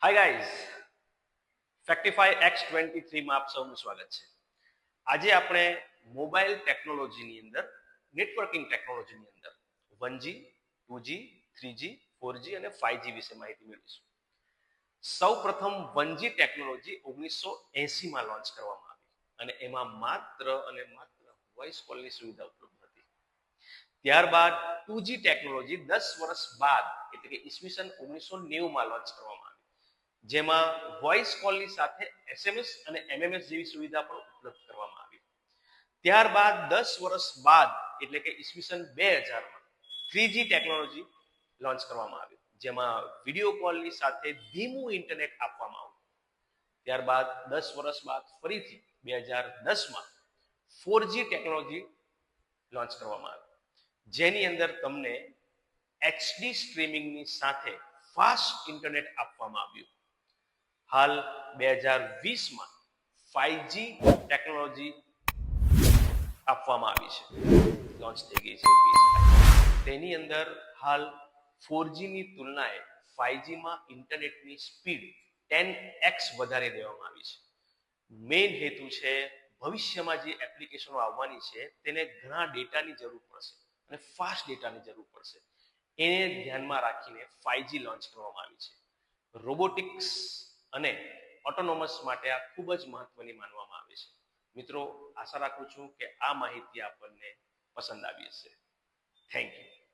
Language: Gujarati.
હાય ગાઈઝ, ફેક્ટિફાઈ X23 માં આપ સૌનું સ્વાગત છે. આજે આપણે મોબાઈલ ટેકનોલોજીની અંદર, નેટવર્કિંગ ટેકનોલોજીની અંદર 1G, 2G, 3G, 4G અને 5G વિશે માહિતી મેળવીશું. સૌ પ્રથમ 1G ટેકનોલોજી 1980 માં લોન્ચ કરવામાં આવી અને એમાં માત્ર વોઇસ કોલની સુવિધા ઉપલબ્ધ હતી. ત્યારબાદ 2G ટેકનોલોજી 10 વર્ષ બાદ એટલે કે ઈસવીસન 1990 માં લોન્ચ કરવામાં આવી, જેમાં વોઇસ કોલની સાથે SMS અને MMS જેવી સુવિધા પણ ઉપલબ્ધ કરવામાં આવી. ત્યારબાદ 10 વર્ષ બાદ એટલે કે ઈસવીસન 2000 માં 3G ટેકનોલોજી લોન્ચ કરવામાં આવી, જેમાં વિડીયો કોલની સાથે ધીમું ઇન્ટરનેટ આપવામાં આવ્યું. ત્યારબાદ 10 વર્ષ બાદ ફરીથી 2010 માં 4G ટેકનોલોજી લોન્ચ કરવામાં આવી, જેની અંદર તમને HD સ્ટ્રીમિંગની સાથે ફાસ્ટ ઇન્ટરનેટ આપવામાં આવ્યું. હાલ 2020 માં 5G ટેકનોલોજી આપવામાં આવી છે, લોન્ચ થઈ ગઈ છે. તેની અંદર હાલ 4G ની તુલનાએ 5G માં ઇન્ટરનેટની સ્પીડ 10x વધારી દેવામાં આવી છે. મેઇન હેતુ છે ભવિષ્યમાં જે એપ્લિકેશનો આવવાની છે તેને ઘણા ડેટાની જરૂર પડશે અને ફાસ્ટ ડેટાની જરૂર પડશે. એને ધ્યાનમાં રાખીને 5G લોન્ચ કરવામાં આવી છે. રોબોટિક્સ અને ઓટોનોમસ માટે આ ખૂબ જ મહત્વની માનવામાં આવે છે. મિત્રો, આશા રાખું છું કે આ માહિતી આપણને પસંદ આવી હશે. Thank you.